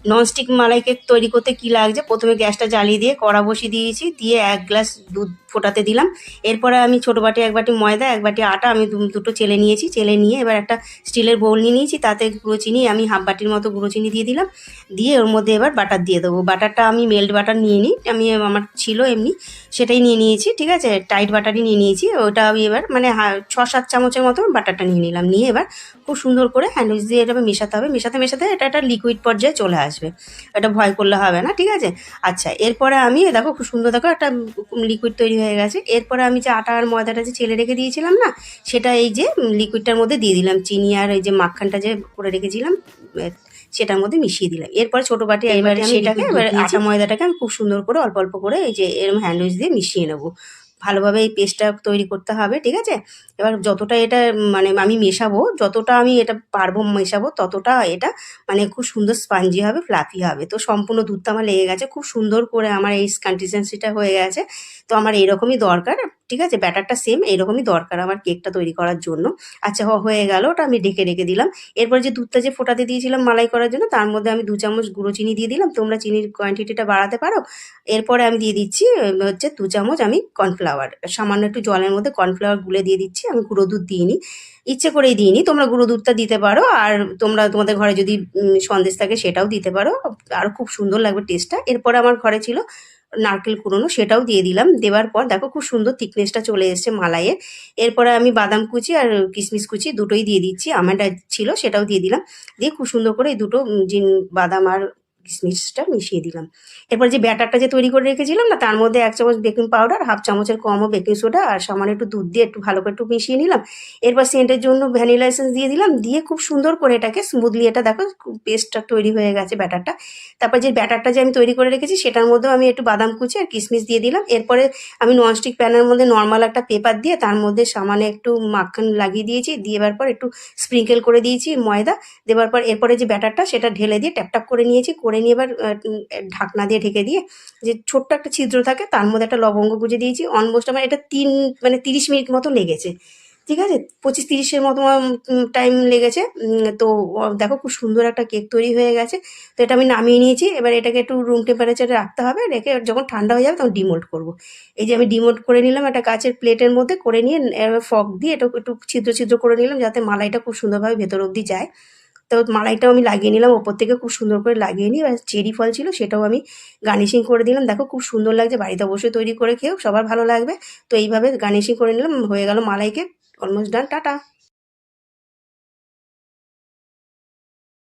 Nonstick মালাই cake তৈরি করতে কি লাগছে, প্রথমে গ্যাসটা জ্বালিয়ে দিয়ে কড়া বসিয়ে দিয়েছি, দিয়ে 1 গ্লাস দুধ ফোটাতে দিলাম। এরপরে আমি ছোটো বাটি 1 বাটি ময়দা 1 বাটি আটা আমি দুটো চেলে নিয়েছি। চেলে নিয়ে এবার একটা স্টিলের বোল নিয়ে নিয়েছি, তাতে গুঁড়ো চিনি আমি হাফ বাটির মতো গুঁড়ো চিনি দিয়ে দিলাম। দিয়ে ওর মধ্যে এবার বাটার দিয়ে দেবো। বাটারটা আমি মেল্ট বাটার নিয়ে নিই, আমার ছিল এমনি, সেটাই নিয়ে নিয়েছি। ঠিক আছে, টাইট বাটারই নিয়ে নিয়েছি। ওটা আমি এবার মানে 6-7 চামচের মতো বাটারটা নিয়ে নিলাম। নিয়ে এবার খুব সুন্দর করে হ্যান্ড উইচ দিয়ে এটা মেশাতে হবে। মেশাতে মেশাতে এটা একটা লিকুইড পর্যায়ে চলে আসবে, এটা ভয় করলে হবে না। ঠিক আছে, আচ্ছা এরপরে আমি দেখো খুব সুন্দর, দেখো একটা লিকুইড তৈরি হয়ে গেছে। এরপরে আমি যে আটা আর ময়দাটা যে চেলে রেখে দিয়েছিলাম না, সেটা এই যে লিকুইডটার মধ্যে দিয়ে দিলাম। চিনি আর এই যে মাখনটা যে করে রেখেছিলাম সেটার মধ্যে মিশিয়ে দিলাম। এরপরে ছোটো বাটি এবারে সেটাকে এবার আটা ময়দাটাকে আমি খুব সুন্দর করে অল্প অল্প করে এই যে এরকম হ্যান্ড উইচ দিয়ে মিশিয়ে নেবো। ভালোভাবে এই পেস্টটা তৈরি করতে হবে। ঠিক আছে, এবার যতটা এটা মানে আমি মেশাবো, যতটা আমি এটা পারবো মেশাবো, ততটা এটা মানে খুব সুন্দর স্পঞ্জি হবে, ফ্লাফি হবে। তো সম্পূর্ণ দুধটা আমার লেগে গেছে, খুব সুন্দর করে আমার এই কনসিস্টেন্সিটা হয়ে গেছে। তো আমার এরকমই দরকার। ঠিক আছে, ব্যাটারটা সেম এরকমই দরকার আমার কেকটা তৈরি করার জন্য। আচ্ছা হয়ে গেল, ওটা আমি ঢেকে রেখে দিলাম। এরপর যে দুধটা যে ফোটাতে দিয়েছিলাম মালাই করার জন্য, তার মধ্যে আমি 2 চামচ গুঁড়ো চিনি দিয়ে দিলাম। তোমরা চিনির কোয়ান্টিটিটা বাড়াতে পারো। এরপরে আমি দিয়ে দিচ্ছি হচ্ছে 2 চামচ আমি কর্নফ্লাওয়ার, সামান্য একটু জলের মধ্যে কর্নফ্লাওয়ার গুলে দিয়ে দিচ্ছি। আমি গুঁড়ো দুধ দিইনি, ইচ্ছে করেই দিইনি। তোমরা গুঁড়ো দুধটা দিতে পারো, আর তোমরা তোমাদের ঘরে যদি সন্দেশ থাকে সেটাও দিতে পারো, আরও খুব সুন্দর লাগবে টেস্টটা। এরপরে আমার ঘরে ছিল নারকেল কুড়োনো, সেটাও দিয়ে দিলাম। দেওয়ার পর দেখো খুব সুন্দর থিকনেসটা চলে এসছে মালাইয়ের। এরপরে আমি বাদাম কুচি আর কিশমিশ কুচি দুটোই দিয়ে দিচ্ছি, আমন্ড ছিল সেটাও দিয়ে দিলাম। দিয়ে খুব সুন্দর করে এই দুটো বাদাম আর কিশমিশটা মিশিয়ে দিলাম। এরপর যে ব্যাটারটা যে তৈরি করে রেখেছিলাম না, তার মধ্যে 1 চামচ বেকিং পাউডার, হাফ চামচের কমও বেকিং সোডা আর সামান্য একটু দুধ দিয়ে একটু ভালো করে একটু মিশিয়ে নিলাম। এরপর সেন্টের জন্য ভ্যানিলা এসেন্স দিয়ে দিলাম। দিয়ে খুব সুন্দর করে এটাকে স্মুথলি, এটা দেখো পেস্টটা তৈরি হয়ে গেছে ব্যাটারটা। তারপর যে ব্যাটারটা যে আমি তৈরি করে রেখেছি সেটার মধ্যেও আমি একটু বাদাম কুচি আর কিশমিশ দিয়ে দিলাম। এরপরে আমি ননস্টিক প্যানের মধ্যে নর্মাল একটা পেপার দিয়ে তার মধ্যে সামান্য একটু মাখন লাগিয়ে দিয়েছি। দেওয়ার পর একটু স্প্রিঙ্কেল করে দিয়েছি ময়দা। দেওয়ার পর এরপরে যে ব্যাটারটা সেটা ঢেলে দিয়ে ট্যাপ করে নিয়েছি। করে নিয়ে এবার ঢাকনা দিয়ে ঢেকে দিয়ে যে ছোট্ট একটা ছিদ্র থাকে তার মধ্যে একটা লবঙ্গ গুঁজে দিয়েছি। অলমোস্ট আমার এটা 30 মিনিট মতো লেগেছে। ঠিক আছে, 25-30-এর মতো টাইম লেগেছে। তো দেখো খুব সুন্দর একটা কেক তৈরি হয়ে গেছে। তো এটা আমি নামিয়ে নিয়েছি। এবার এটাকে একটু রুম টেম্পারেচারে রাখতে হবে, রেখে যখন ঠান্ডা হয়ে যাবে তখন ডিমোল্ড করবো। এই যে আমি ডিমোল্ড করে নিলাম একটা কাচের প্লেটের মধ্যে, করে নিয়ে ফক দিয়ে এটা একটু ছিদ্র ছিদ্র করে নিলাম, যাতে মালাইটা খুব সুন্দরভাবে ভেতর অবধি যায়। তো মালাইটাও আমি লাগিয়ে নিলাম ওপর থেকে, খুব সুন্দর করে লাগিয়ে নিই। আর চেরি ফল ছিল সেটাও আমি গার্নিশিং করে দিলাম। দেখো খুব সুন্দর লাগছে, বাড়িতে অবশ্যই তৈরি করে খেও, সবার ভালো লাগবে। তো এইভাবে গার্নিশিং করে নিলাম, হয়ে গেল মালাই কেক, অলমোস্ট ডান। টাটা।